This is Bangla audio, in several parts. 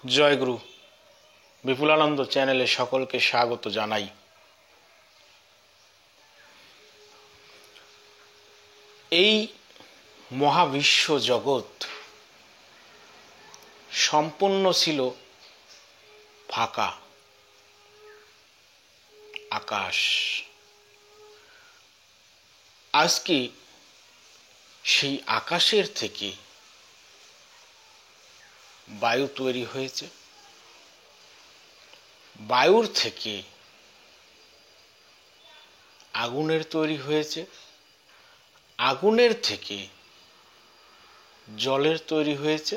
জয়গুরু। বিপুলানন্দ চ্যানেলে সকলকে স্বাগত জানাই। এই মহাবিশ্ব জগৎ সম্পূর্ণ ছিল ফাঁকা আকাশ। আজকে সেই আকাশের থেকে বায়ু তৈরি হয়েছে, বায়ুর থেকে আগুনের তৈরি হয়েছে, আগুনের থেকে জলের তৈরি হয়েছে,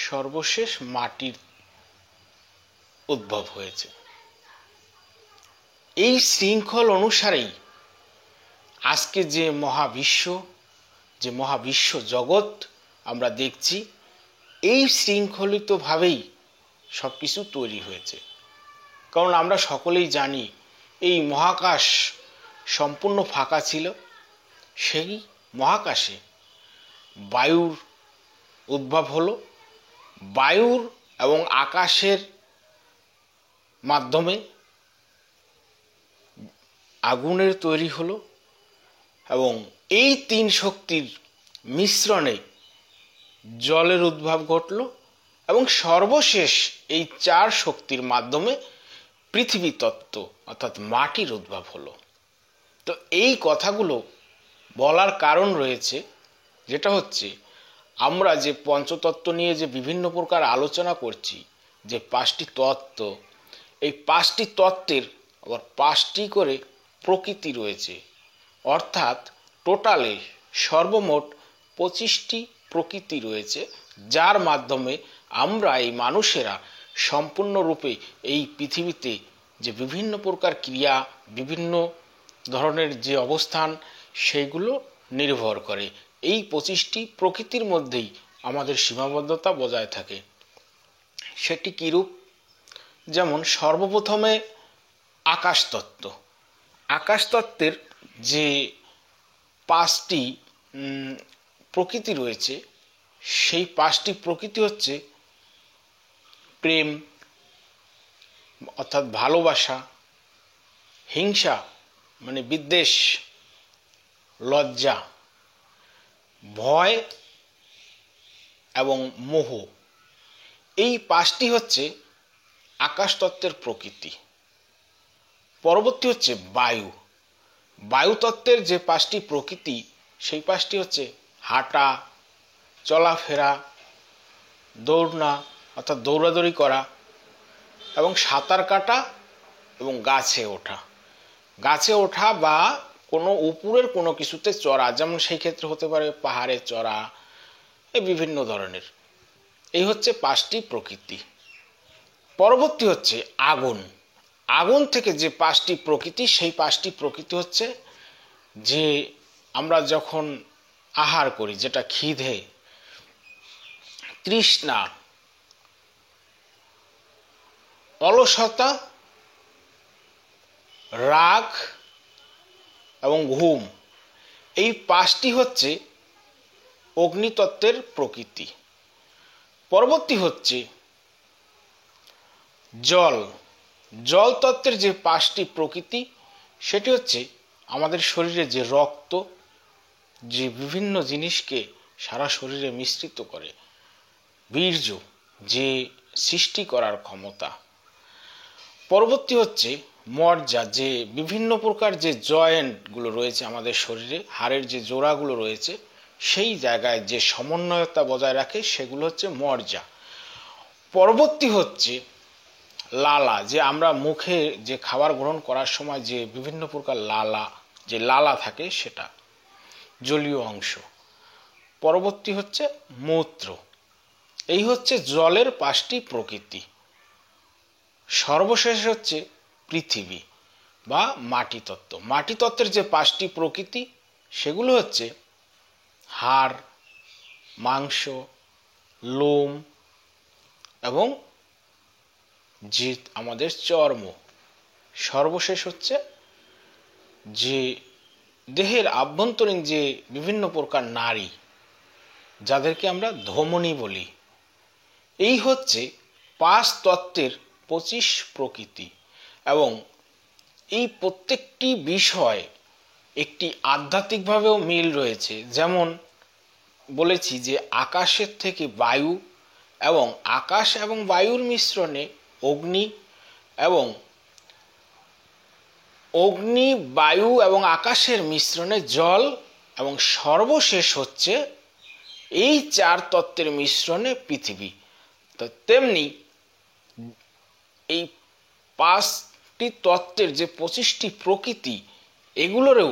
সর্বশেষ মাটির উদ্ভব হয়েছে। এই শৃঙ্খল অনুসারেই আজকে যে মহাবিশ্ব জগৎ আমরা দেখছি, এই শৃঙ্খলিতভাবেই সব কিছু তৈরি হয়েছে। কারণ আমরা সকলেই জানি এই মহাকাশ সম্পূর্ণ ফাঁকা ছিল। সেই মহাকাশে বায়ুর উদ্ভব হলো, বায়ুর এবং আকাশের মাধ্যমে আগুনের তৈরি হলো এবং এই তিন শক্তির মিশ্রণে জলের উদ্ভব ঘটল এবং সর্বশেষ এই চার শক্তির মাধ্যমে পৃথিবী তত্ত্ব অর্থাৎ মাটির উদ্ভব হলো। তো এই কথাগুলো বলার কারণ রয়েছে, যেটা হচ্ছে আমরা যে পঞ্চতত্ত্ব নিয়ে যে বিভিন্ন প্রকার আলোচনা করছি, যে পাঁচটি তত্ত্ব, এই পাঁচটি তত্ত্বের আবার পাঁচটি করে প্রকৃতি রয়েছে। অর্থাৎ টোটালে সর্বমোট 25টি প্রকৃতি রয়েছে, যার মাধ্যমে আমরা এই মানুষেরা সম্পূর্ণরূপে এই পৃথিবীতে যে বিভিন্ন প্রকার ক্রিয়া, বিভিন্ন ধরনের যে অবস্থান, সেইগুলো নির্ভর করে। এই 25টি প্রকৃতির মধ্যেই আমাদের সীমাবদ্ধতা বজায় থাকে। সেটি কিরূপ? যেমন সর্বপ্রথমে আকাশতত্ত্ব। আকাশতত্ত্বের যে পাঁচটি প্রকৃতি রয়েছে, সেই পাঁচটি প্রকৃতি হচ্ছে প্রেম অর্থাৎ ভালোবাসা, হিংসা মানে বিদ্বেষ, লজ্জা, ভয় এবং মোহ। এই পাঁচটি হচ্ছে আকাশতত্ত্বের প্রকৃতি। পরবর্তী হচ্ছে বায়ু। বায়ুতত্ত্বের যে পাঁচটি প্রকৃতি, সেই পাঁচটি হচ্ছে হাঁটা, চলাফেরা, দৌড়না অর্থাৎ দৌড়াদৌড়ি করা এবং সাঁতার কাটা এবং গাছে ওঠা। গাছে ওঠা বা কোনো উপরের কোনো কিছুতে চড়া, যেমন সেই ক্ষেত্রে হতে পারে পাহাড়ে চড়া, এই বিভিন্ন ধরনের। এই হচ্ছে পাঁচটি প্রকৃতি। পরবর্তী হচ্ছে আগুন। আগুন থেকে যে পাঁচটি প্রকৃতি, সেই পাঁচটি প্রকৃতি হচ্ছে যে আমরা যখন আহার করি, যেটা খিদে, তৃষ্ণা, অলসতা, রাগ এবং ঘুম। এই পাঁচটি হচ্ছে অগ্নিতত্ত্বের প্রকৃতি। পরবর্তী হচ্ছে জল। জল তত্ত্বের যে পাঁচটি প্রকৃতি, সেটি হচ্ছে আমাদের শরীরে যে রক্ত, যে বিভিন্ন জিনিসকে সারা শরীরে মিশ্রিত করে, বীর্য, যে সৃষ্টি করার ক্ষমতা। পরবর্তী হচ্ছে মজ্জা, যে বিভিন্ন প্রকার যে জয়েন্টগুলো রয়েছে আমাদের শরীরে, হাড়ের যে জোড়াগুলো রয়েছে, সেই জায়গায় যে সমন্বয়তা বজায় রাখে, সেগুলো হচ্ছে মজ্জা। পরবর্তী হচ্ছে লালা, যে আমরা মুখে যে খাবার গ্রহণ করার সময় যে বিভিন্ন প্রকার লালা থাকে, সেটা জলীয় অংশ। পরবর্তী হচ্ছে মূত্র। এই হচ্ছে জলের পাঁচটি প্রকৃতি। সর্বশেষ হচ্ছে পৃথিবী বা মাটি তত্ত্ব। মাটি তত্ত্বের যে পাঁচটি প্রকৃতি, সেগুলো হচ্ছে হাড়, মাংস, লোম এবং যে আমাদের চর্ম। সর্বশেষ হচ্ছে যে দেহের আভ্যন্তরীণ যে বিভিন্ন প্রকার নারী, যাদেরকে আমরা ধমনী বলি। এই হচ্ছে 5 তত্ত্বের 25 প্রকৃতি, এবং এই প্রত্যেকটি বিষয় একটি আধ্যাত্মিকভাবেও মিল রয়েছে। যেমন বলেছি যে আকাশের থেকে বায়ু, এবং আকাশ এবং বায়ুর মিশ্রণে অগ্নি, এবং অগ্নি, বায়ু এবং আকাশের মিশ্রণে জল, এবং সর্বশেষ হচ্ছে এই 4 তত্ত্বের মিশ্রণে পৃথিবী। তো তেমনি এই 5টি তত্ত্বের যে 25টি প্রকৃতি, এগুলোরও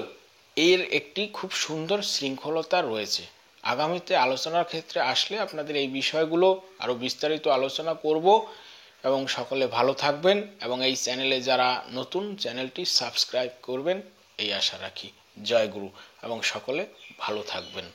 এর একটি খুব সুন্দর শৃঙ্খলতা রয়েছে। আগামীতে আলোচনার ক্ষেত্রে আসলে আপনাদের এই বিষয়গুলো আরও বিস্তারিত আলোচনা করব। এবং সকলে ভালো থাকবেন, এবং এই চ্যানেলে যারা নতুন, চ্যানেলটি সাবস্ক্রাইব করবেন এই আশা রাখি। জয় গুরু, এবং সকলে ভালো থাকবেন।